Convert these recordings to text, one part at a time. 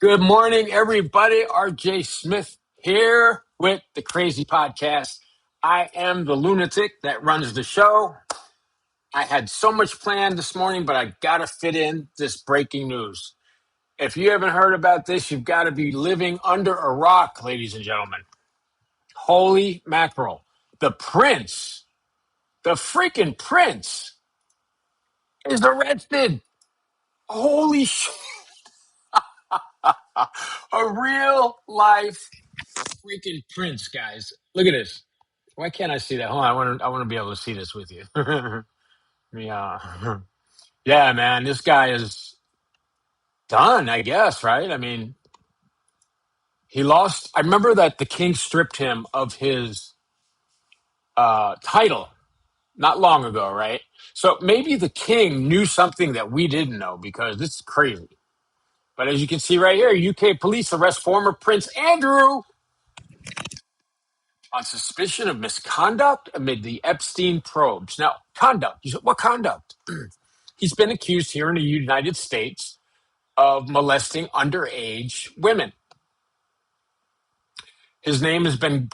Good morning, everybody. RJ Smith here with the Crazy Podcast. I am the lunatic that runs the show. I had so much planned this morning, but I got to fit in this breaking news. If you haven't heard about this, you've got to be living under a rock, ladies and gentlemen. Holy mackerel. The prince, the freaking prince, is arrested. Holy shit. A real life freaking prince, guys. Look at this. Why can't I see that? Hold on, I want to be able to see this with you. Yeah. Yeah, man, this guy is done, I guess, right? I mean, he lost. I remember that the king stripped him of his title not long ago, right? So maybe the king knew something that we didn't know because this is crazy. But as you can see right here, UK police arrest former Prince Andrew on suspicion of misconduct amid the Epstein probes. Now, conduct. You said, what conduct? He's been accused here in the United States of molesting underage women. His name has been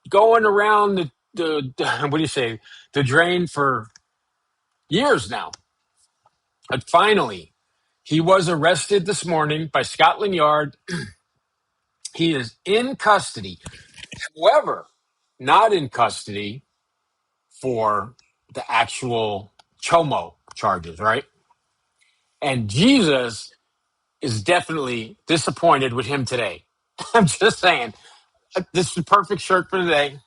going around the what do you say, the drain for years now. But finally, he was arrested this morning by Scotland Yard. He is in custody. However, not in custody for the actual chomo charges, right? And Jesus is definitely disappointed with him today. I'm just saying, this is the perfect shirt for today.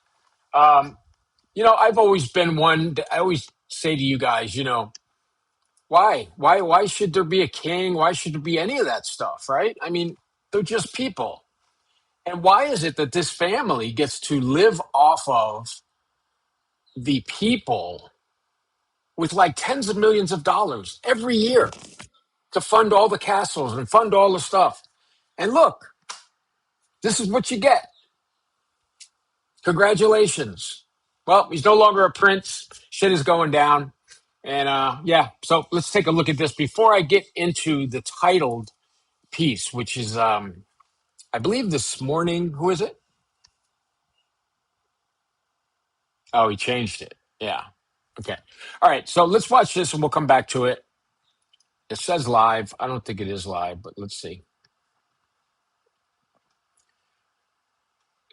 I've always been one. I always say to you guys, why should there be a king? Why should there be any of that stuff, right? I mean, they're just people. And why is it that this family gets to live off of the people with like tens of millions of dollars every year to fund all the castles and fund all the stuff? And look, this is what you get. Congratulations. Well, he's no longer a prince. Shit is going down. And so let's take a look at this before I get into the titled piece, which is, I believe this morning. Who is it? Oh, he changed it. Yeah. Okay. All right. So let's watch this and we'll come back to it. It says live. I don't think it is live, but let's see.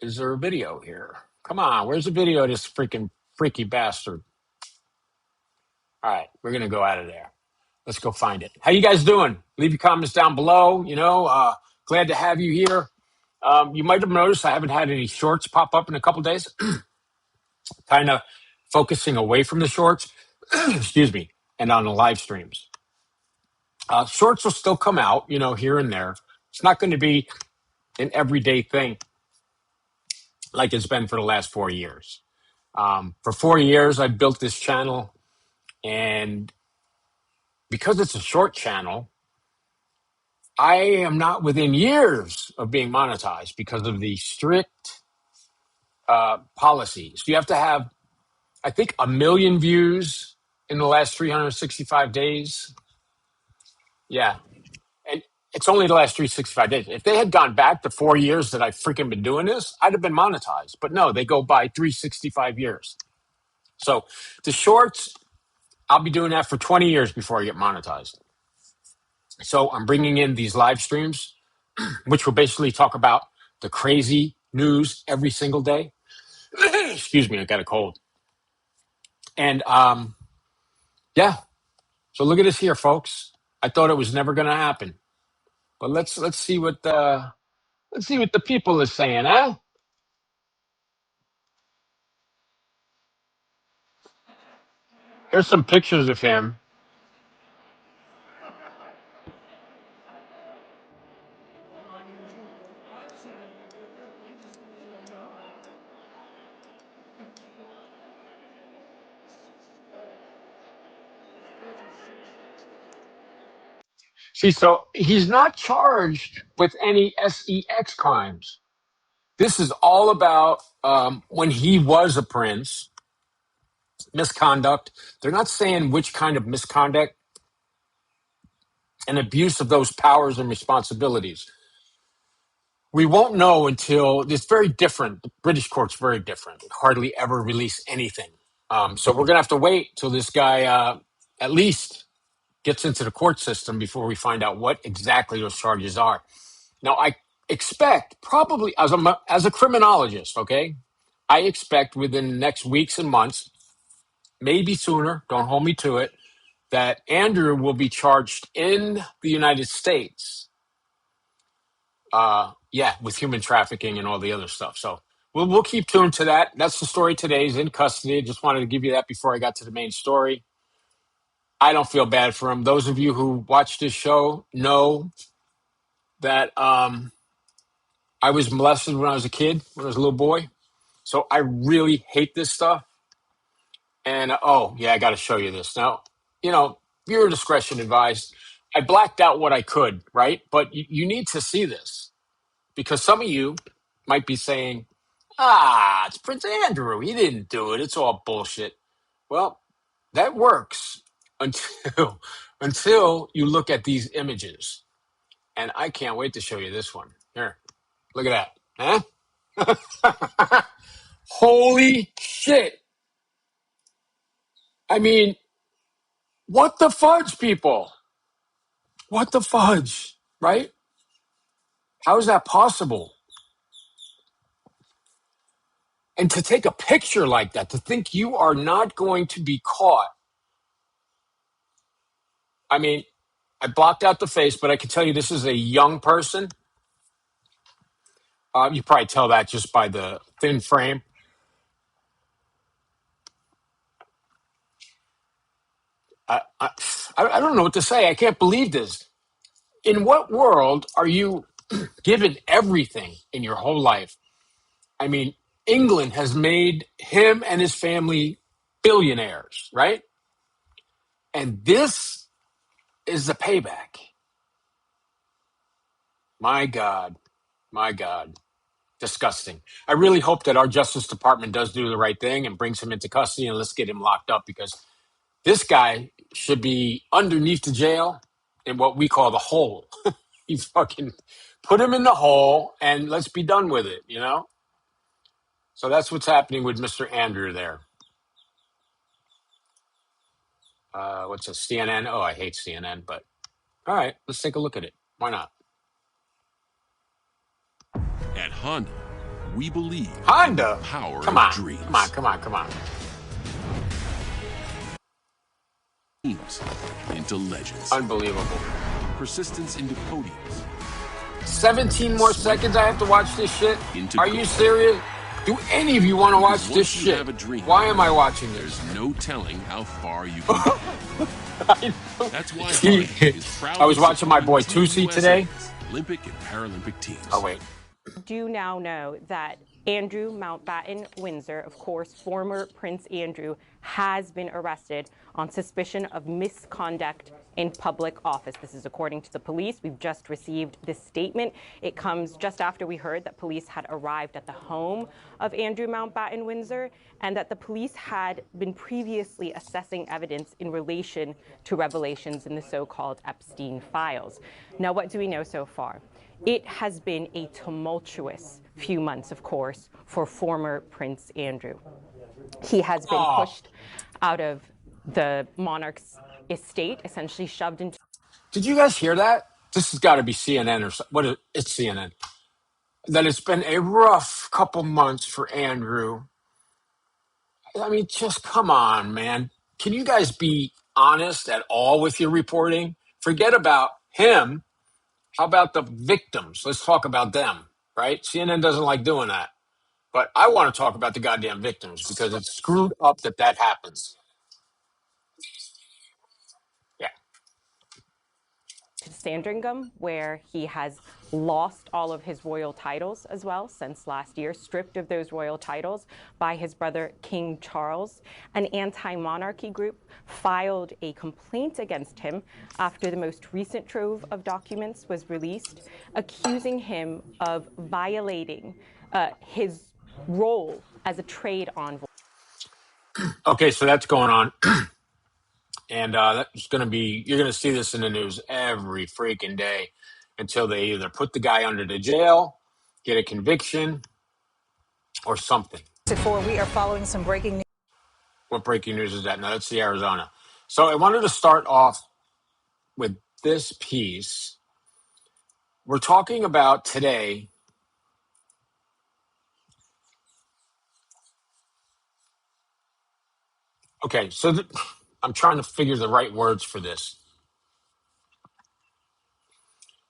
Is there a video here? Come on. Where's the video of this freaking freaky bastard? All right. We're going to go out of there. Let's go find it. How you guys doing? Leave your comments down below. Glad to have you here. You might have noticed I haven't had any shorts pop up in a couple days. Kind of focusing away from the shorts, excuse me, and on the live streams. Shorts will still come out, here and there. It's not going to be an everyday thing like it's been for the last 4 years. For 4 years, I built this channel, and because it's a short channel, I am not within years of being monetized because of the strict policies. You have to have, I think, 1 million views in the last 365 days. Yeah. And it's only the last 365 days. If they had gone back to 4 years that I've freaking been doing this, I'd have been monetized. But no, they go by 365 years. So the shorts, I'll be doing that for 20 years before I get monetized. So I'm bringing in these live streams, which will basically talk about the crazy news every single day. Excuse me, I got a cold. And yeah, so look at this here, folks. I thought it was never going to happen, but let's see what the people is saying, huh? Here's some pictures of him. See, so he's not charged with any sex crimes. This is all about when he was a prince, misconduct. They're not saying which kind of misconduct and abuse of those powers and responsibilities. We won't know until it's very different. The British court's very different. They hardly ever release anything. So we're gonna have to wait till this guy at least gets into the court system before we find out what exactly those charges are. Now, I expect probably as a criminologist, okay, I expect within the next weeks and months, maybe sooner. Don't hold me to it. That Andrew will be charged in the United States. Yeah, with human trafficking and all the other stuff. So we'll keep tuned to that. That's the story today. He's in custody. Just wanted to give you that before I got to the main story. I don't feel bad for him. Those of you who watch this show know that I was molested when I was a kid, when I was a little boy. So I really hate this stuff. And oh, yeah, I got to show you this. Now, viewer discretion advised. I blacked out what I could, right? But you need to see this because some of you might be saying, it's Prince Andrew. He didn't do it. It's all bullshit. Well, that works until you look at these images. And I can't wait to show you this one. Here, look at that. Huh? Holy shit. I mean, what the fudge, people? What the fudge, right? How is that possible? And to take a picture like that, to think you are not going to be caught. I mean, I blocked out the face, but I can tell you this is a young person. You probably tell that just by the thin frame. I don't know what to say. I can't believe this. In what world are you given everything in your whole life? I mean, England has made him and his family billionaires, right? And this is the payback. My God. My God. Disgusting. I really hope that our Justice Department does do the right thing and brings him into custody and let's get him locked up because this guy should be underneath the jail in what we call the hole. You fucking put him in the hole and let's be done with it, So that's what's happening with Mr. Andrew there. What's a CNN? Oh, I hate CNN, but all right, let's take a look at it. Why not? At Honda, we believe Honda? in the power Come of on, dreams. come on. Teams into legends. Unbelievable. Persistence into podiums. 17 more seconds I have to watch this shit? Are you gold. serious? Do any of you want to watch this Once you shit? have a dream, Why am I watching this? There's no telling how far you can go. That's why See, Honda is proud I was to watching my support boy Team Tusi USA today. Olympic and Paralympic teams. Oh, wait. Do now know that Andrew Mountbatten Windsor, of course, former Prince Andrew, has been arrested on suspicion of misconduct in public office. This is according to the police. We've just received this statement. It comes just after we heard that police had arrived at the home of Andrew Mountbatten Windsor and that the police had been previously assessing evidence in relation to revelations in the so-called Epstein files. Now, what do we know so far? It has been a tumultuous few months, of course, for former Prince Andrew. He has been pushed out of the monarch's estate, essentially shoved into... Did you guys hear that? This has got to be CNN or something. It's CNN. That it's been a rough couple months for Andrew. I mean, just come on, man. Can you guys be honest at all with your reporting? Forget about him. How about the victims? Let's talk about them, right? CNN doesn't like doing that. But I want to talk about the goddamn victims because it's screwed up that happens. Yeah. to Sandringham, where he has lost all of his royal titles as well since last year, stripped of those royal titles by his brother King Charles. An anti-monarchy group filed a complaint against him after the most recent trove of documents was released, accusing him of violating his role as a trade envoy. Okay, so that's going on. And that's going to be, you're going to see this in the news every freaking day until they either put the guy under the jail get a conviction or something. We are following some breaking news. What breaking news is that? No, that's the Arizona. So I wanted to start off with this piece. We're talking about today. Okay, so I'm trying to figure the right words for this.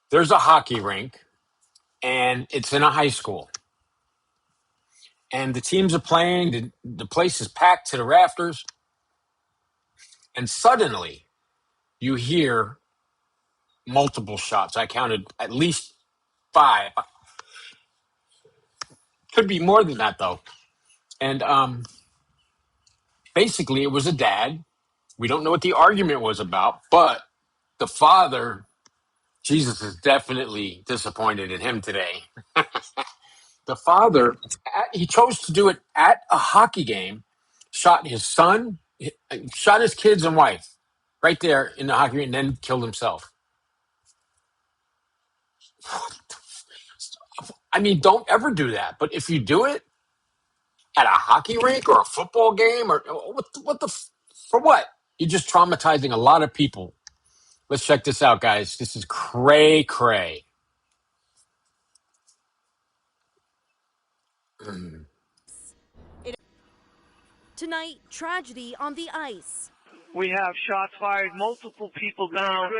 There's a hockey rink, and it's in a high school. And the teams are playing. The place is packed to the rafters. And suddenly, you hear multiple shots. I counted at least 5. Could be more than that, though. And basically, it was a dad. We don't know what the argument was about, but the father, Jesus is definitely disappointed in him today. The father, he chose to do it at a hockey game, shot his son, shot his kids and wife right there in the hockey rink, and then killed himself. I mean, don't ever do that. But if you do it at a hockey rink or a football game, or for what? You're just traumatizing a lot of people. Let's check this out, guys. This is cray cray. Tonight, tragedy on the ice. We have shots fired, multiple people down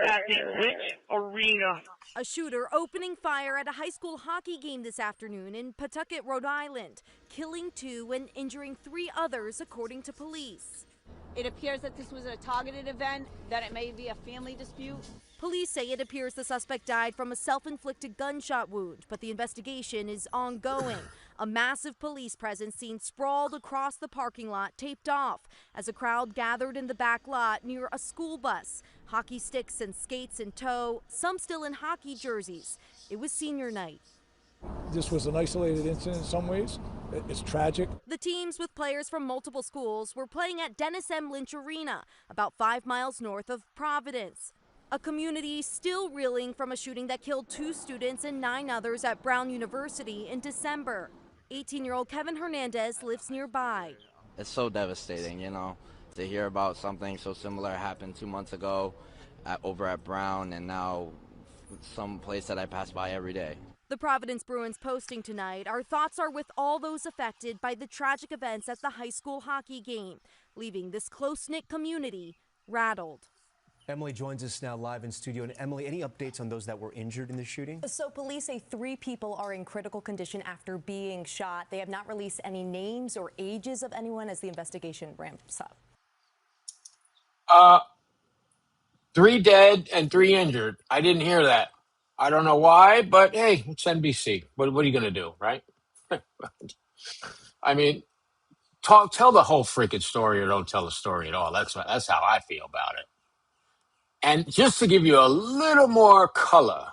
at the Glitch Arena. A shooter opening fire at a high school hockey game this afternoon in Pawtucket, Rhode Island, killing 2 and injuring 3 others, according to police. It appears that this was a targeted event, that it may be a family dispute. Police say it appears the suspect died from a self-inflicted gunshot wound, but the investigation is ongoing. A massive police presence seen sprawled across the parking lot, taped off, as a crowd gathered in the back lot near a school bus. Hockey sticks and skates in tow, some still in hockey jerseys. It was senior night. This was an isolated incident in some ways. It's tragic. The teams with players from multiple schools were playing at Dennis M. Lynch Arena, about 5 miles north of Providence. A community still reeling from a shooting that killed 2 students and 9 others at Brown University in December. 18-year-old Kevin Hernandez lives nearby. It's so devastating, to hear about something so similar happened 2 months ago over at Brown, and now some place that I pass by every day. The Providence Bruins posting tonight, our thoughts are with all those affected by the tragic events at the high school hockey game, leaving this close-knit community rattled. Emily joins us now live in studio. And Emily, any updates on those that were injured in the shooting? So police say 3 people are in critical condition after being shot. They have not released any names or ages of anyone as the investigation ramps up. 3 dead and 3 injured. I didn't hear that. I don't know why, but hey, it's NBC. What are you going to do, right? I mean, tell the whole freaking story or don't tell the story at all. That's how I feel about it. And just to give you a little more color,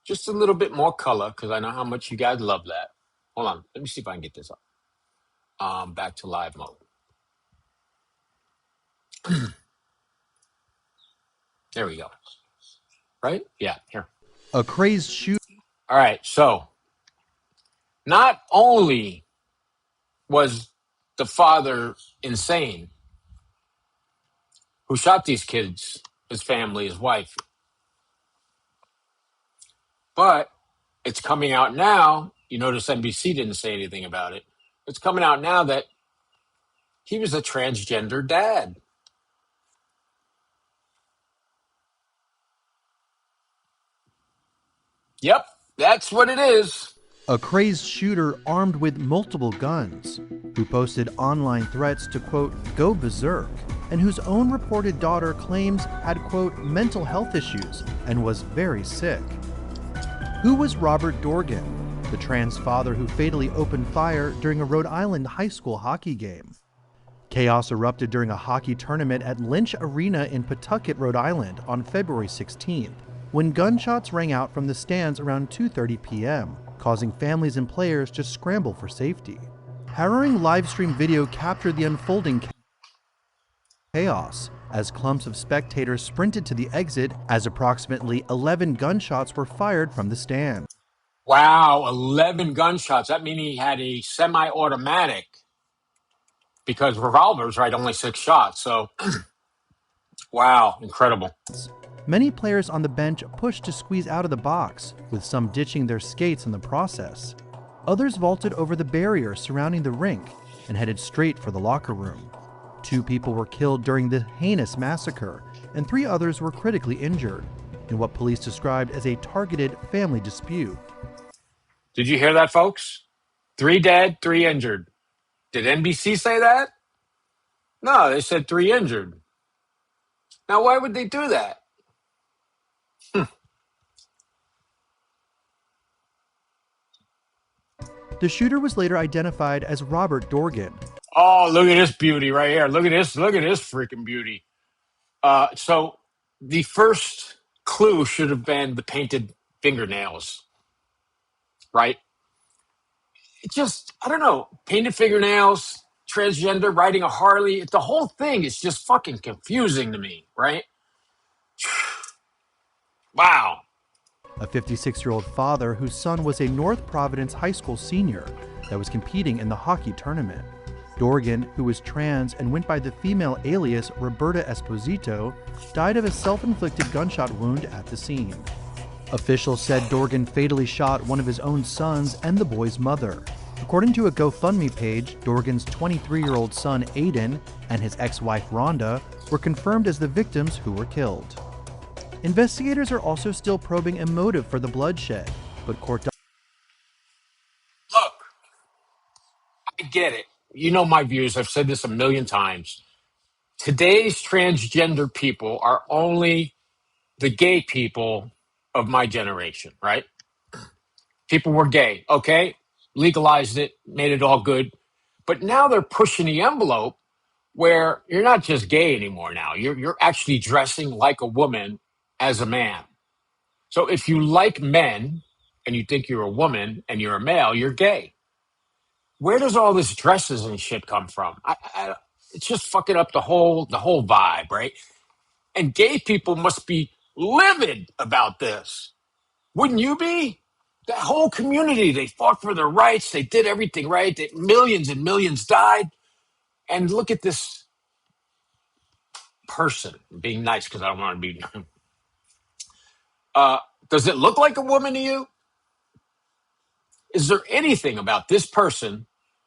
just a little bit more color, because I know how much you guys love that. Hold on. Let me see if I can get this up. Back to live mode. There we go. Right? Yeah, here. A crazed shooter. All right, so not only was the father insane who shot these kids, his family, his wife, but it's coming out now, you notice NBC didn't say anything about it. It's coming out now that he was a transgender dad. Yep, that's what it is. A crazed shooter armed with multiple guns, who posted online threats to, quote, go berserk, and whose own reported daughter claims had, quote, mental health issues and was very sick. Who was Robert Dorgan, the trans father who fatally opened fire during a Rhode Island high school hockey game? Chaos erupted during a hockey tournament at Lynch Arena in Pawtucket, Rhode Island on February 16th, when gunshots rang out from the stands around 2:30 p.m., causing families and players to scramble for safety. Harrowing live stream video captured the unfolding chaos as clumps of spectators sprinted to the exit as approximately 11 gunshots were fired from the stand. Wow, 11 gunshots. That means he had a semi-automatic because revolvers, right? Only 6 shots. So, wow, incredible. Many players on the bench pushed to squeeze out of the box, with some ditching their skates in the process. Others vaulted over the barrier surrounding the rink and headed straight for the locker room. 2 people were killed during the heinous massacre, and 3 others were critically injured in what police described as a targeted family dispute. Did you hear that, folks? 3 dead, 3 injured. Did NBC say that? No, they said 3 injured. Now, why would they do that? The shooter was later identified as Robert Dorgan. Oh, look at this beauty right here. Look at this freaking beauty. So the first clue should have been the painted fingernails, right? It just, I don't know, painted fingernails, transgender, riding a Harley. The whole thing is just fucking confusing to me, right? Wow. A 56-year-old father whose son was a North Providence high school senior that was competing in the hockey tournament. Dorgan, who was trans and went by the female alias Roberta Esposito, died of a self-inflicted gunshot wound at the scene. Officials said Dorgan fatally shot one of his own sons and the boy's mother. According to a GoFundMe page, Dorgan's 23-year-old son Aiden and his ex-wife Rhonda were confirmed as the victims who were killed. Investigators are also still probing a motive for the bloodshed, but court Look, I get it. You know my views. I've said this a million times. Today's transgender people are only the gay people of my generation, right? People were gay, okay? Legalized it, made it all good. But now they're pushing the envelope where you're not just gay anymore now. You're actually dressing like a woman as a man. So if you like men and you think you're a woman and you're a male, you're gay. Where does all this dresses and shit come from? It's just fucking up the whole vibe, right? And gay people must be livid about this. Wouldn't you be? That whole community, they fought for their rights. They did everything right. Millions and millions died. And look at this person being nice because I don't want to be. Does it look like a woman to you? Is there anything about this person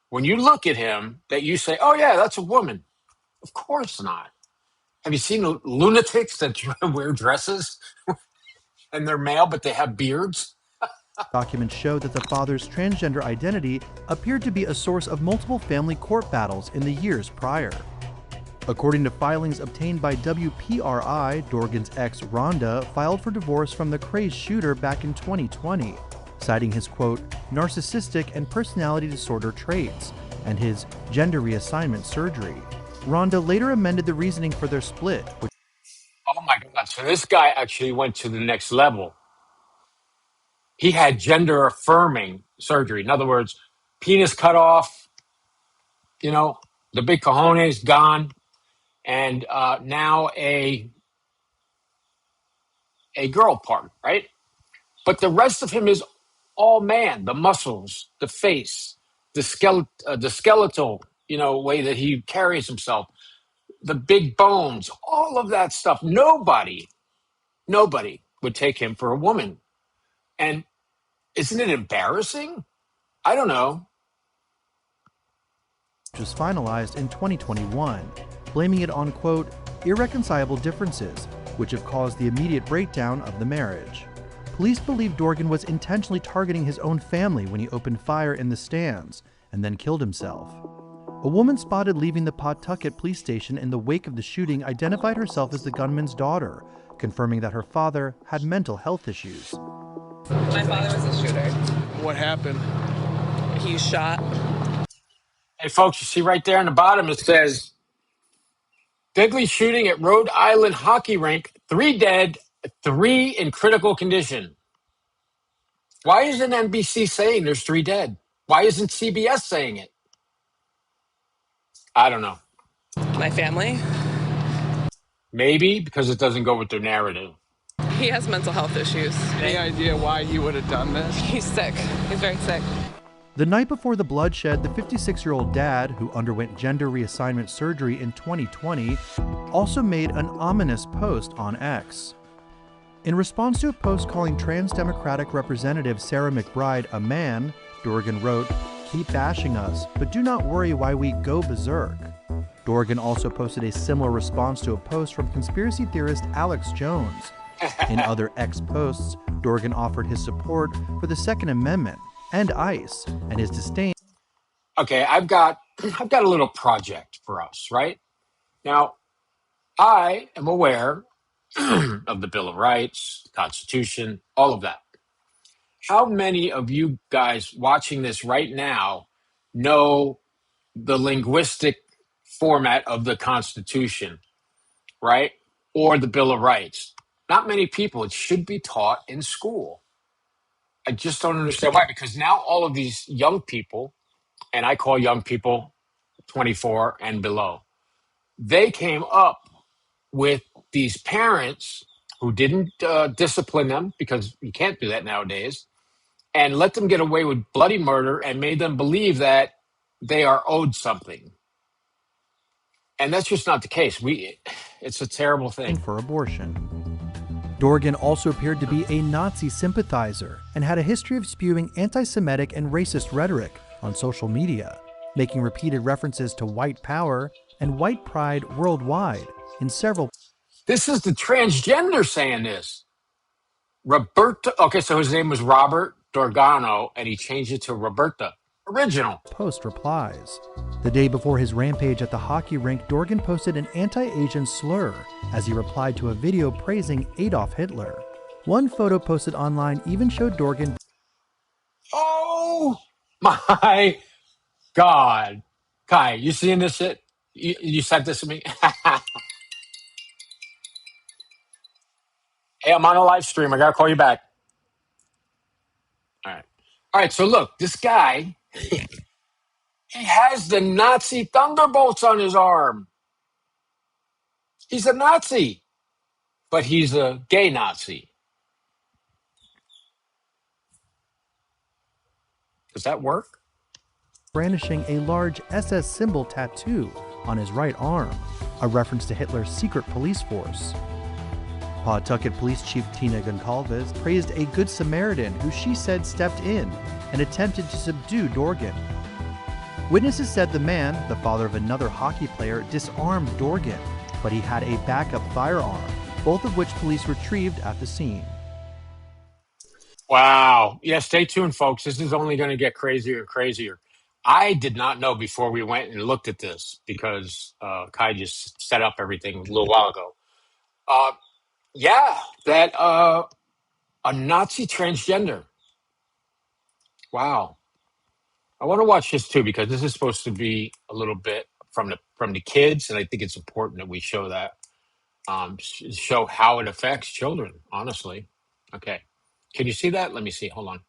when you look at him that you say, oh, yeah, that's a woman? Of course not. Have you seen lunatics that wear dresses and they're male, but they have beards? documents show that the father's transgender identity appeared to be a source of multiple family court battles in the years prior. According to filings obtained by WPRI, Dorgan's ex, Rhonda, filed for divorce from the crazed shooter back in 2020, citing his, quote, narcissistic and personality disorder traits and his gender reassignment surgery. Rhonda later amended the reasoning for their split, which Oh, my God. So this guy actually went to the next level. He had gender affirming surgery. In other words, penis cut off, the big cojones gone, and now a girl part, right? But the rest of him is all man. The muscles, the face, the skeletal, way that he carries himself, the big bones, all of that stuff. Nobody would take him for a woman. And isn't it embarrassing? I don't know. was finalized in 2021, blaming it on, quote, irreconcilable differences, which have caused the immediate breakdown of the marriage. Police believe Dorgan was intentionally targeting his own family when he opened fire in the stands and then killed himself. A woman spotted leaving the Pawtucket police station in the wake of the shooting identified herself as the gunman's daughter, confirming that her father had mental health issues. My father was a shooter. What happened? He shot. Hey, folks, you see right there on the bottom, it says, deadly shooting at Rhode Island hockey rink, 3 dead, 3 in critical condition. Why isn't NBC saying there's 3 dead? Why isn't CBS saying it? I don't know. My family? Maybe because it doesn't go with their narrative. He has mental health issues. Any idea why he would have done this? He's sick. He's very sick. The night before the bloodshed, the 56-year-old dad, who underwent gender reassignment surgery in 2020, also made an ominous post on X. In response to a post calling trans Democratic Representative Sarah McBride a man, Dorgan wrote, "Keep bashing us, but do not worry why we go berserk." Dorgan also posted a similar response to a post from conspiracy theorist Alex Jones. In other X posts, Dorgan offered his support for the Second Amendment and ICE, and his disdain. Okay, I've got a little project for us, right? Now, I am aware of the Bill of Rights, Constitution, all of that. How many of you guys watching this right now know the linguistic format of the Constitution, right? Or the Bill of Rights? Not many people. It should be taught in school. I just don't understand why, because now all of these young people, and I call young people 24 and below, they came up with these parents who didn't discipline them, because you can't do that nowadays, and let them get away with bloody murder and made them believe that they are owed something. And that's just not the case. It's a terrible thing. For abortion. Dorgan also appeared to be a Nazi sympathizer and had a history of spewing anti-Semitic and racist rhetoric on social media, making repeated references to white power and white pride worldwide in several. This is the transgender saying this. Roberta. Okay, so his name was Robert Dorgano, and he changed it to Roberta. Original. Post replies. The day before his rampage at the hockey rink, Dorgan posted an anti-Asian slur as he replied to a video praising Adolf Hitler. One photo posted online even showed Dorgan. Oh my God. Kai, you seeing this shit? You sent this to me? Hey, I'm on a live stream. I got to call you back. All right. All right, so look, this guy, he has the Nazi thunderbolts on his arm. He's a Nazi, but he's a gay Nazi. Does that work? Brandishing a large SS symbol tattoo on his right arm, a reference to Hitler's secret police force. Pawtucket Police Chief Tina Goncalves praised a Good Samaritan who she said stepped in and attempted to subdue Dorgan. Witnesses said the man, the father of another hockey player, disarmed Dorgan, but he had a backup firearm, both of which police retrieved at the scene. Wow. Yeah, stay tuned, folks. This is only going to get crazier and crazier. I did not know before we went and looked at this, because Kai just set up everything a little while ago. Yeah, that a Nazi transgender. Wow. I want to watch this too, because this is supposed to be a little bit from the kids, and I think it's important that we show that, show how it affects children. Honestly, okay. Can you see that? Let me see. Hold on.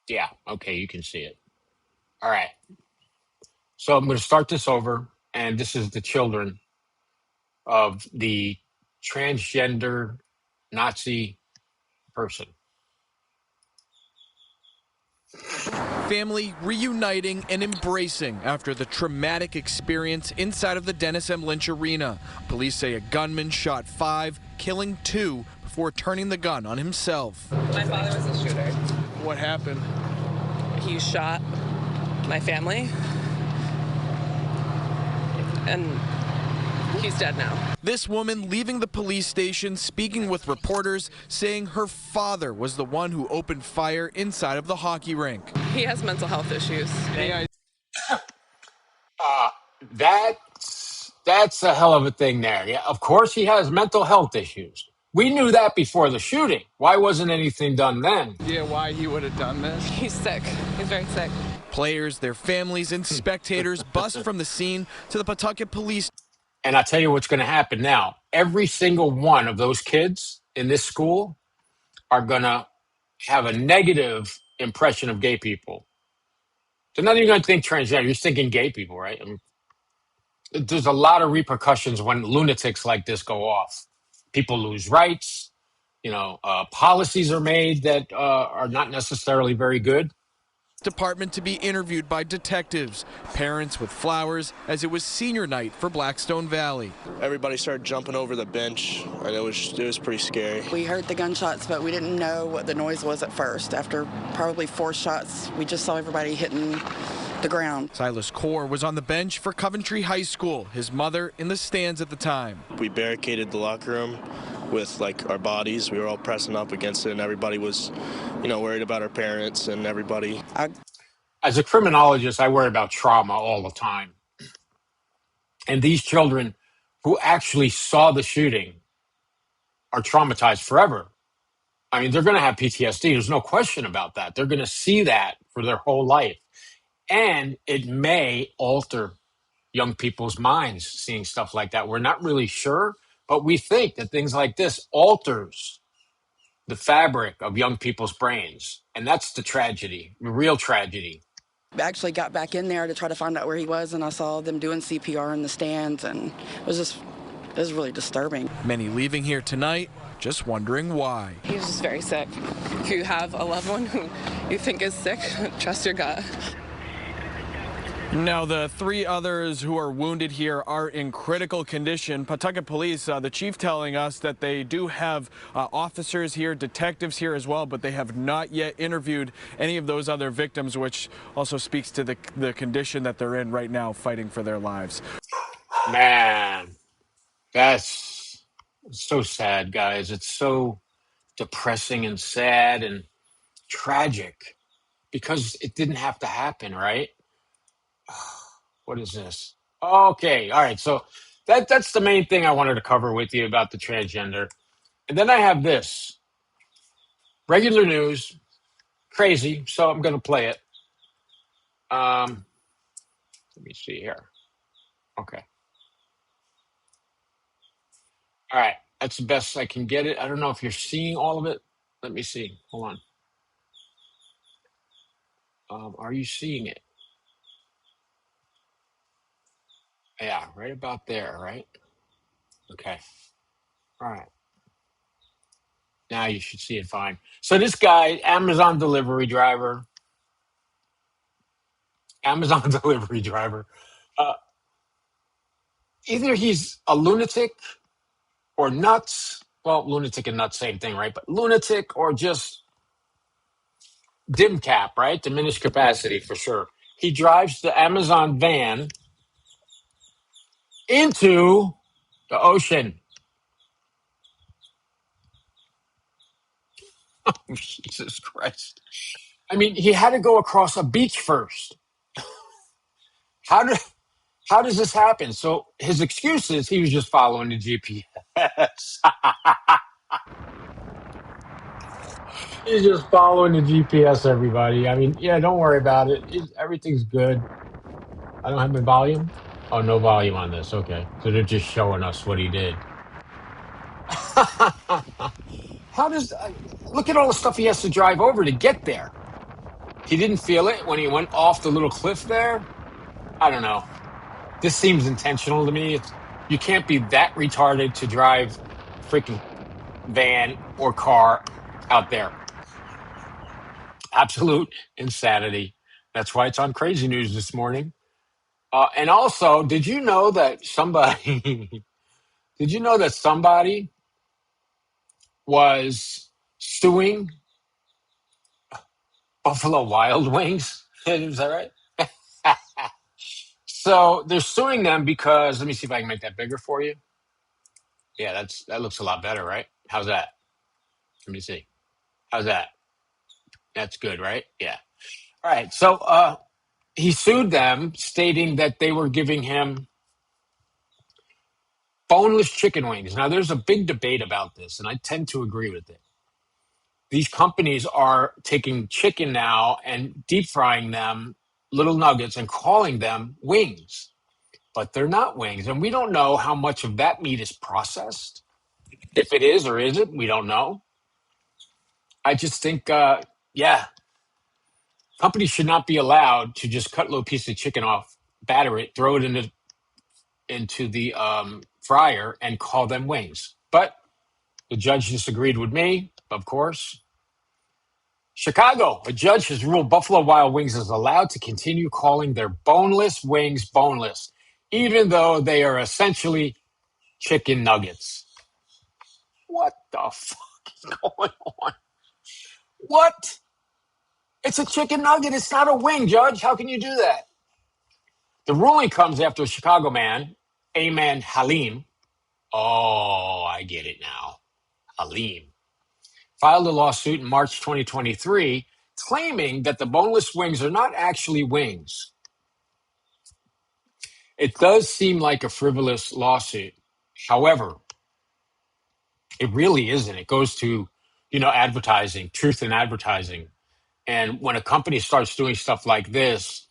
Yeah. Okay, you can see it. All right. So I'm going to start this over, and this is the children of the transgender Nazi person. Family reuniting and embracing after the traumatic experience inside of the Dennis M. Lynch Arena. Police say a gunman shot 5, killing 2 before turning the gun on himself. My father was a shooter. What happened? He shot my family, and he's dead now. This woman leaving the police station, speaking with reporters, saying her father was the one who opened fire inside of the hockey rink. He has mental health issues. That's a hell of a thing there. Yeah, of course he has mental health issues. We knew that before the shooting. Why wasn't anything done then? Yeah, why he would have done this? He's sick. He's very sick. Players, their families, and spectators bust from the scene to the Pawtucket Police. And I'll tell you what's going to happen now. Every single one of those kids in this school are going to have a negative impression of gay people. They're not even going to think transgender. You're just thinking gay people, right? there's a lot of repercussions when lunatics like this go off. People lose rights. Policies are made that are not necessarily very good. Department to be interviewed by detectives, parents with flowers, as it was senior night for Blackstone Valley. Everybody started jumping over the bench, and it was pretty scary. We heard the gunshots, but we didn't know what the noise was at first. After probably 4 shots, we just saw everybody hitting the ground. Silas Core was on the bench for Coventry High School, his mother in the stands at the time. We barricaded the locker room with our bodies. We were all pressing up against it, and everybody was, worried about our parents and everybody. As a criminologist, I worry about trauma all the time. And these children who actually saw the shooting are traumatized forever. I mean, they're going to have PTSD. There's no question about that. They're going to see that for their whole life. And it may alter young people's minds seeing stuff like that. We're not really sure, but we think that things like this alters the fabric of young people's brains. And that's the tragedy, the real tragedy. I actually got back in there to try to find out where he was, and I saw them doing CPR in the stands, and it was really disturbing. Many leaving here tonight just wondering why. He was just very sick. If you have a loved one who you think is sick, trust your gut. Now, the 3 others who are wounded here are in critical condition. Pawtucket Police, the chief telling us that they do have officers here, detectives here as well, but they have not yet interviewed any of those other victims, which also speaks to the condition that they're in right now, fighting for their lives. Man, that's so sad, guys. It's so depressing and sad and tragic because it didn't have to happen, right? What is this? Okay, all right. So that's the main thing I wanted to cover with you about the transgender. And then I have this. Regular news, crazy, so I'm going to play it. Let me see here. Okay. All right, that's the best I can get it. I don't know if you're seeing all of it. Let me see. Hold on. Are you seeing it? Yeah, right about there, right? Okay. All right. Now you should see it fine. So this guy, Amazon delivery driver, either he's a lunatic or nuts. Well, lunatic and nuts, same thing, right? But lunatic or just dim cap, right? Diminished capacity for sure. He drives the Amazon van into the ocean. Oh, Jesus Christ. I mean, he had to go across a beach first. How does this happen? So his excuse is he was just following the GPS. He's just following the GPS, everybody. I mean, yeah, don't worry about it. Everything's good. I don't have my volume. Oh, no volume on this. Okay. So they're just showing us what he did. How does look at all the stuff he has to drive over to get there? He didn't feel it when he went off the little cliff there. I don't know. This seems intentional to me. You can't be that retarded to drive freaking van or car out there. Absolute insanity. That's why it's on Crazy News this morning. And also, did you know that somebody was suing Buffalo Wild Wings? Is that right? So they're suing them because, let me see if I can make that bigger for you. Yeah, that looks a lot better, right? How's that? Let me see. How's that? That's good, right? Yeah. All right. So he sued them, stating that they were giving him boneless chicken wings. Now, there's a big debate about this, and I tend to agree with it. These companies are taking chicken now and deep frying them, little nuggets, and calling them wings. But they're not wings. And we don't know how much of that meat is processed. If it is or isn't, we don't know. I just think, companies should not be allowed to just cut a little piece of chicken off, batter it, throw it into into the fryer and call them wings. But the judge disagreed with me, of course. Chicago, a judge has ruled Buffalo Wild Wings is allowed to continue calling their boneless wings boneless, even though they are essentially chicken nuggets. What the fuck is going on? What? It's a chicken nugget. It's not a wing, Judge. How can you do that? The ruling comes after a Chicago man, Ayman Halim. Oh, I get it now. Halim filed a lawsuit in March 2023 claiming that the boneless wings are not actually wings. It does seem like a frivolous lawsuit. However, it really isn't. It goes to, advertising, truth in advertising. And when a company starts doing stuff like this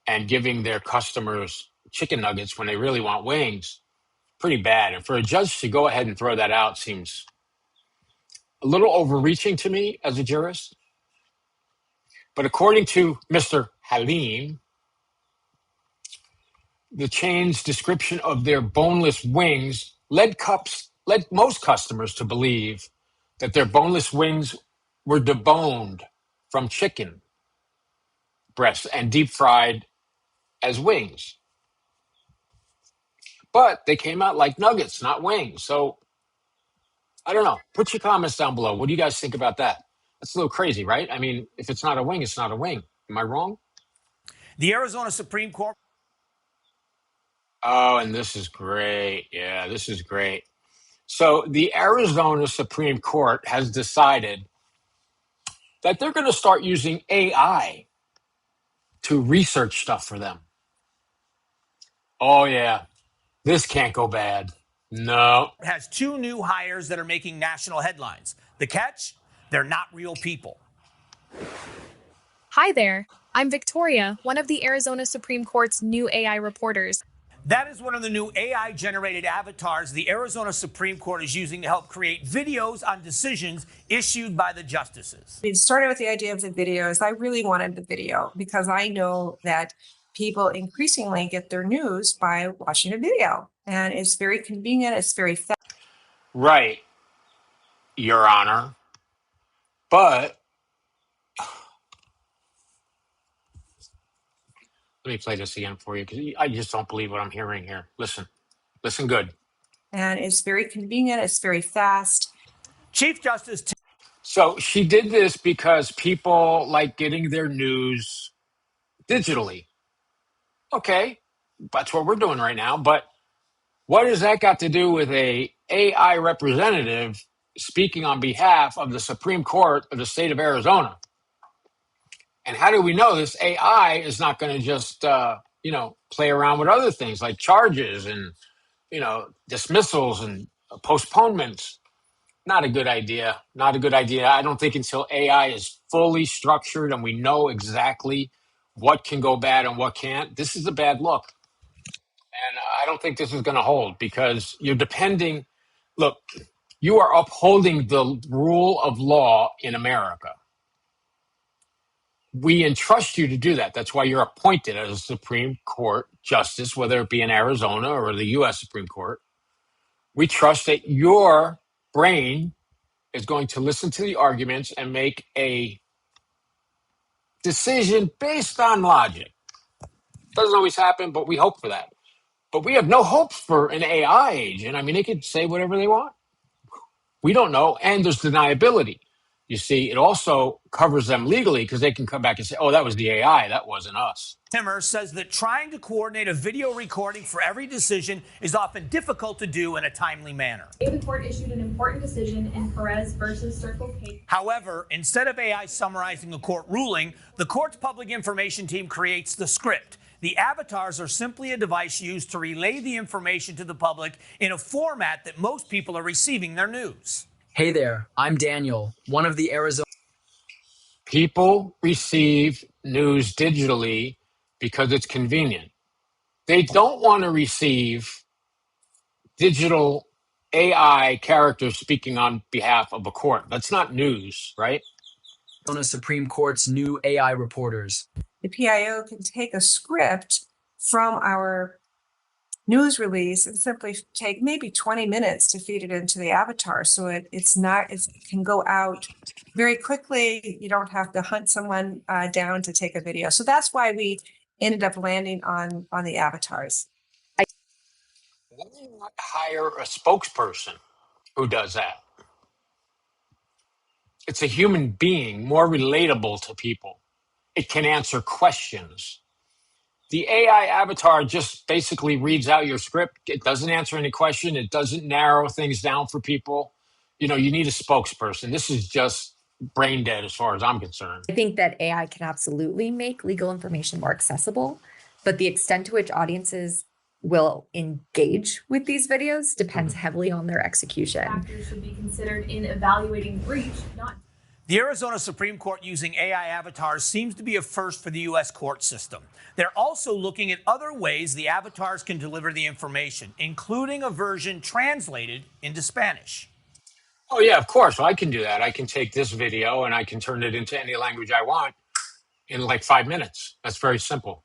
and giving their customers chicken nuggets when they really want wings, pretty bad. And for a judge to go ahead and throw that out seems a little overreaching to me as a jurist. But according to Mr. Halim, the chain's description of their boneless wings led most customers to believe that their boneless wings were deboned from chicken breasts and deep fried as wings. But they came out like nuggets, not wings. So I don't know. Put your comments down below. What do you guys think about that? That's a little crazy, right? I mean, if it's not a wing, it's not a wing. Am I wrong? The Arizona Supreme Court. Oh, and this is great. Yeah, this is great. So the Arizona Supreme Court has decided that they're going to start using AI to research stuff for them. Oh, yeah. This can't go bad. No. Has two new hires that are making national headlines. The catch? They're not real people. Hi there. I'm Victoria, one of the Arizona Supreme Court's new AI reporters. That is one of the new AI-generated avatars the Arizona Supreme Court is using to help create videos on decisions issued by the justices. It started with the idea of the videos. I really wanted the video because I know that people increasingly get their news by watching a video. And it's very convenient. It's very fast. Right, Your Honor. But let me play this again for you because I just don't believe what I'm hearing here. Listen good. And it's very convenient. It's very fast. Chief Justice. So she did this because people like getting their news digitally. Okay, that's what we're doing right now. But what has that got to do with a AI representative speaking on behalf of the Supreme Court of the state of Arizona? And how do we know this AI is not going to just, play around with other things like charges and, dismissals and postponements? Not a good idea. Not a good idea. I don't think until AI is fully structured and we know exactly what can go bad and what can't, this is a bad look. And I don't think this is going to hold because you're depending. Look, you are upholding the rule of law in America. We entrust you to do that. That's why you're appointed as a Supreme Court justice, whether it be in Arizona or the U.S. Supreme Court. We trust that your brain is going to listen to the arguments and make a decision based on logic. Doesn't always happen, but we hope for that. But we have no hope for an AI agent. I mean, they could say whatever they want. We don't know. And there's deniability. You see, it also covers them legally because they can come back and say, oh, that was the AI. That wasn't us. Timmer says that trying to coordinate a video recording for every decision is often difficult to do in a timely manner. The court issued an important decision in Perez versus Circle K. However, instead of AI summarizing a court ruling, the court's public information team creates the script. The avatars are simply a device used to relay the information to the public in a format that most people are receiving their news. Hey there, I'm Daniel, one of the Arizona. People receive news digitally because it's convenient. They don't want to receive digital AI characters speaking on behalf of a court. That's not news, right? Arizona Supreme Court's new AI reporters. The PIO can take a script from our news release and simply take maybe 20 minutes to feed it into the avatar. So it can go out very quickly. You don't have to hunt someone down to take a video. So that's why we ended up landing on the avatars. Why not hire a spokesperson who does that? It's a human being, more relatable to people. It can answer questions. The AI avatar just basically reads out your script. It doesn't answer any question. It doesn't narrow things down for people. You need a spokesperson. This is just brain dead as far as I'm concerned. I think that AI can absolutely make legal information more accessible, but the extent to which audiences will engage with these videos depends heavily on their execution. Factors should be considered in evaluating breach, not. The Arizona Supreme Court using AI avatars seems to be a first for the U.S. court system. They're also looking at other ways the avatars can deliver the information, including a version translated into Spanish. Oh, yeah, of course. Well, I can do that. I can take this video and I can turn it into any language I want in like 5 minutes. That's very simple.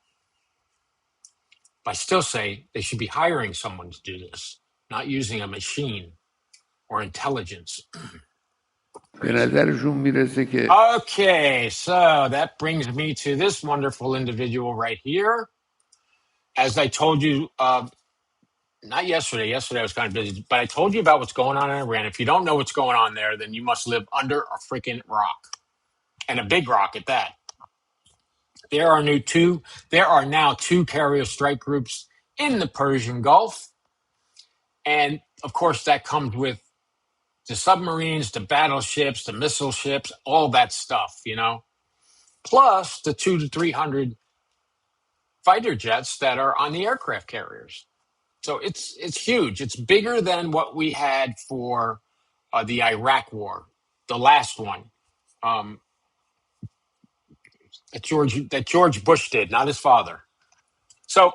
But I still say they should be hiring someone to do this, not using a machine or intelligence. Okay, so that brings me to this wonderful individual right here. As I told you, not yesterday. Yesterday I was kind of busy, but I told you about what's going on in Iran. If you don't know what's going on there, then you must live under a freaking rock, and a big rock at that. There are now two carrier strike groups in the Persian Gulf, and of course that comes with the submarines, the battleships, the missile ships, all that stuff, plus the 200 to 300 fighter jets that are on the aircraft carriers. So it's huge. It's bigger than what we had for the Iraq War, the last one that George Bush did, not his father. So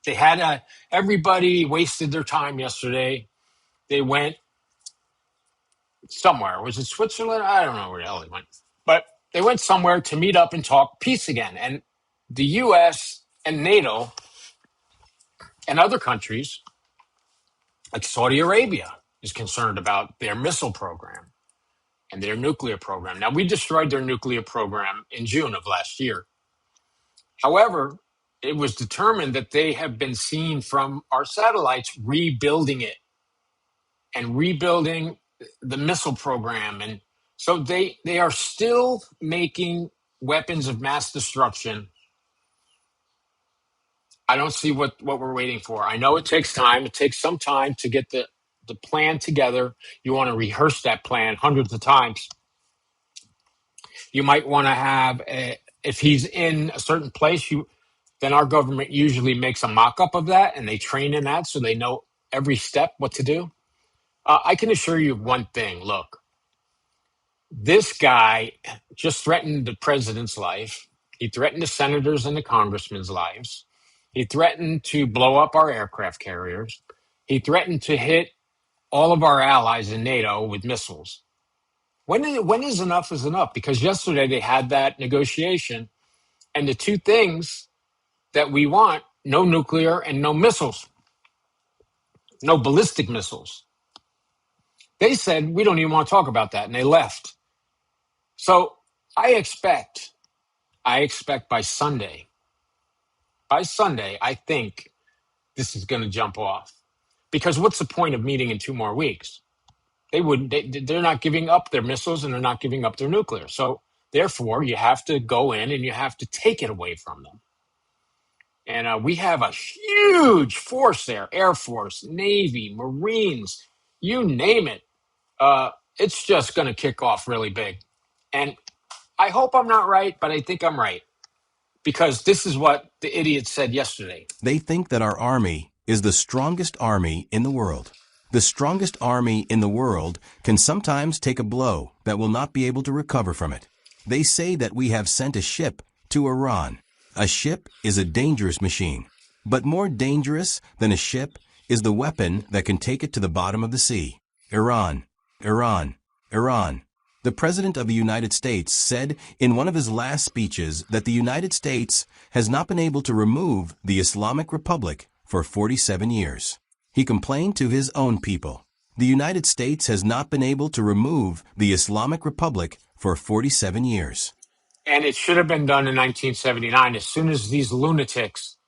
they had everybody wasted their time yesterday. They went somewhere. Was it Switzerland? I don't know where the hell they went. But they went somewhere to meet up and talk peace again. And the U.S. and NATO and other countries, like Saudi Arabia, is concerned about their missile program and their nuclear program. Now, we destroyed their nuclear program in June of last year. However, it was determined that they have been seen from our satellites rebuilding it and rebuilding the missile program. And so they are still making weapons of mass destruction. I don't see what we're waiting for. I know it takes time. It takes some time to get the plan together. You want to rehearse that plan hundreds of times. You might want to have, if he's in a certain place, then our government usually makes a mock-up of that, and they train in that so they know every step what to do. I can assure you of one thing. Look, this guy just threatened the president's life. He threatened the senators and the congressmen's lives. He threatened to blow up our aircraft carriers. He threatened to hit all of our allies in NATO with missiles. When is enough is enough? Because yesterday they had that negotiation, and the two things that we want, no nuclear and no missiles, no ballistic missiles. They said, we don't even want to talk about that, and they left. So I expect by Sunday, I think this is going to jump off. Because what's the point of meeting in 2 more weeks? They're not giving up their missiles and they're not giving up their nuclear. So therefore, you have to go in and you have to take it away from them. And we have a huge force there, Air Force, Navy, Marines, you name it. It's just going to kick off really big. And I hope I'm not right, but I think I'm right. Because this is what the idiot said yesterday. They think that our army is the strongest army in the world. The strongest army in the world can sometimes take a blow that will not be able to recover from it. They say that we have sent a ship to Iran. A ship is a dangerous machine, but more dangerous than a ship is the weapon that can take it to the bottom of the sea. Iran, Iran, Iran. The President of the United States said in one of his last speeches that the United States has not been able to remove the Islamic Republic for 47 years. He complained to his own people. The United States has not been able to remove the Islamic Republic for 47 years. And it should have been done in 1979. As soon as these lunatics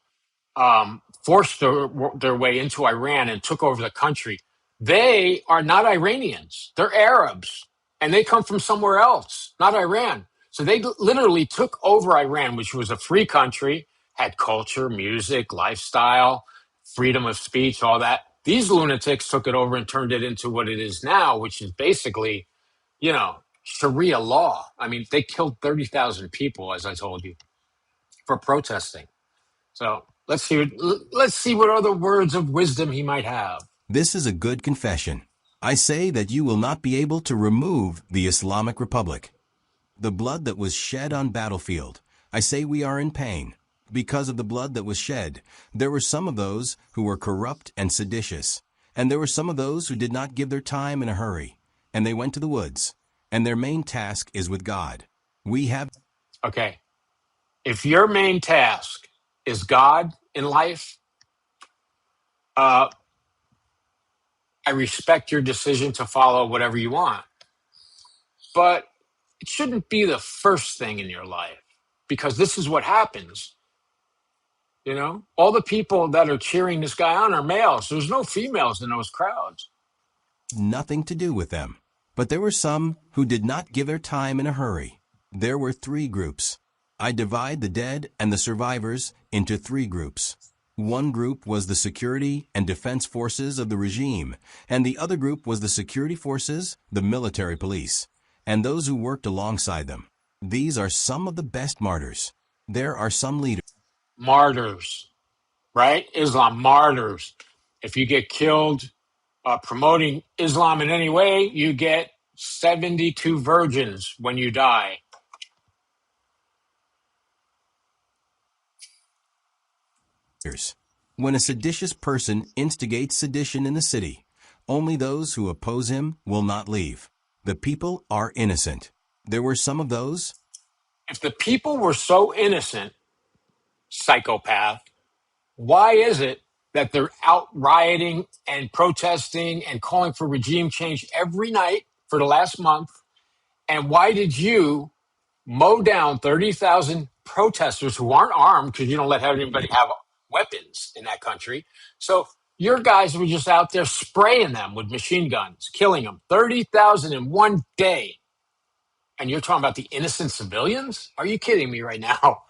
forced their way into Iran and took over the country, they are not Iranians. They're Arabs. And they come from somewhere else, not Iran. So they literally took over Iran, which was a free country, had culture, music, lifestyle, freedom of speech, all that. These lunatics took it over and turned it into what it is now, which is basically, Sharia law. I mean, they killed 30,000 people, as I told you, for protesting. So let's see what other words of wisdom he might have. This is a good confession. I say that you will not be able to remove the Islamic Republic. The blood that was shed on battlefield, I say we are in pain. Because of the blood that was shed, there were some of those who were corrupt and seditious, and there were some of those who did not give their time in a hurry, and they went to the woods, and their main task is with God. We have... Okay. If your main task is God in life, I respect your decision to follow whatever you want. But it shouldn't be the first thing in your life, because this is what happens. All the people that are cheering this guy on are males. There's no females in those crowds. Nothing to do with them. But there were some who did not give their time in a hurry. There were 3 groups. I divide the dead and the survivors into 3 groups. One group was the security and defense forces of the regime, and the other group was the security forces, the military police, and those who worked alongside them. These are some of the best martyrs. There are some leaders. Martyrs, right? Islam, martyrs. If you get killed promoting Islam in any way, you get 72 virgins when you die. When a seditious person instigates sedition in the city, only those who oppose him will not leave. The people are innocent. There were some of those. If the people were so innocent, psychopath, why is it that they're out rioting and protesting and calling for regime change every night for the last month? And why did you mow down 30,000 protesters who aren't armed, because you don't let anybody have weapons in that country? So your guys were just out there spraying them with machine guns, killing them. 30,000 in one day. And you're talking about the innocent civilians? Are you kidding me right now?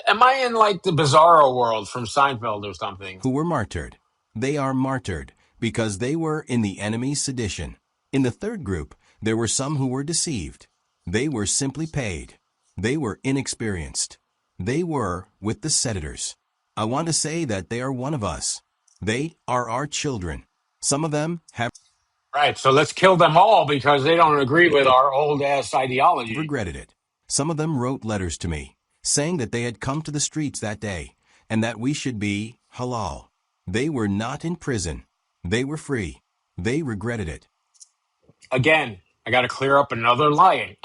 Am I in like the bizarro world from Seinfeld or something? Who were martyred. They are martyred because they were in the enemy's sedition. In the third group, there were some who were deceived. They were simply paid. They were inexperienced. They were with the seditors. I want to say that they are one of us. They are our children. Some of them have... Right, so let's kill them all because they don't agree with our old-ass ideology. ...regretted it. Some of them wrote letters to me, saying that they had come to the streets that day, and that we should be halal. They were not in prison. They were free. They regretted it. Again, I got to clear up another lie.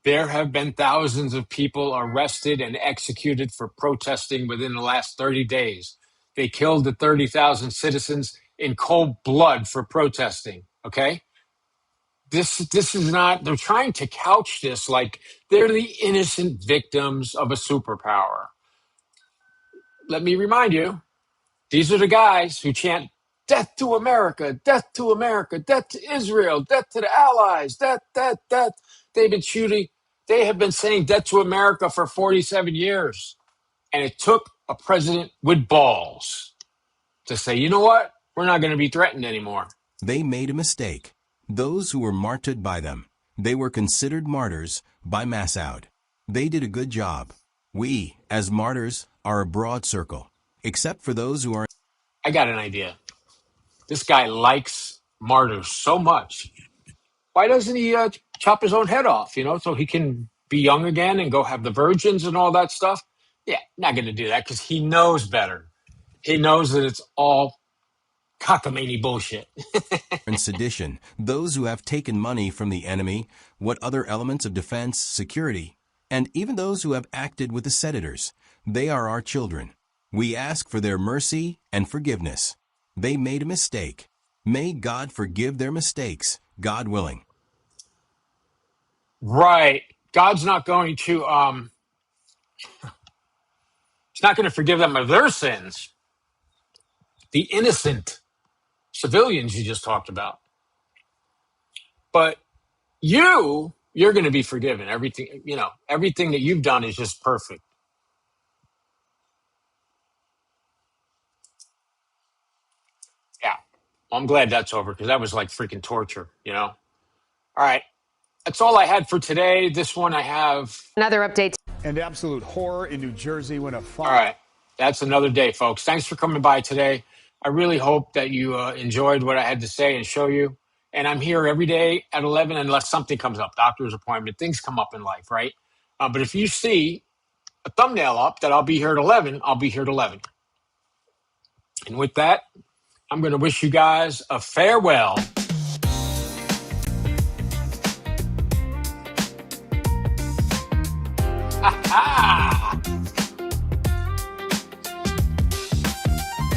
There have been thousands of people arrested and executed for protesting within the last 30 days. They killed the 30,000 citizens in cold blood for protesting, okay? This is not, they're trying to couch this like they're the innocent victims of a superpower. Let me remind you, these are the guys who chant, "Death to America, death to America, death to Israel, death to the Allies, death, death, death." They have been saying death to America for 47 years. And it took a president with balls to say, you know what? We're not going to be threatened anymore. They made a mistake. Those who were martyred by them, they were considered martyrs by Massoud. They did a good job. We, as martyrs, are a broad circle, except for those who are... I got an idea. This guy likes martyrs so much. Why doesn't he chop his own head off, so he can be young again and go have the virgins and all that stuff? Yeah, not going to do that because he knows better. He knows that it's all cockamamie bullshit. ...and sedition, those who have taken money from the enemy, what other elements of defense, security, and even those who have acted with the seditors, they are our children. We ask for their mercy and forgiveness. They made a mistake. May God forgive their mistakes, God willing. Right. God's not going to he's not going to forgive them of their sins. The innocent civilians you just talked about. But you're going to be forgiven. Everything, everything that you've done is just perfect. Yeah. Well, I'm glad that's over because that was like freaking torture, All right. That's all I had for today. This one I have. Another update. And absolute horror in New Jersey when a All right. That's another day, folks. Thanks for coming by today. I really hope that you enjoyed what I had to say and show you. And I'm here every day at 11 unless something comes up, doctor's appointment, things come up in life, right? But if you see a thumbnail up that I'll be here at 11, I'll be here at 11. And with that, I'm going to wish you guys a farewell.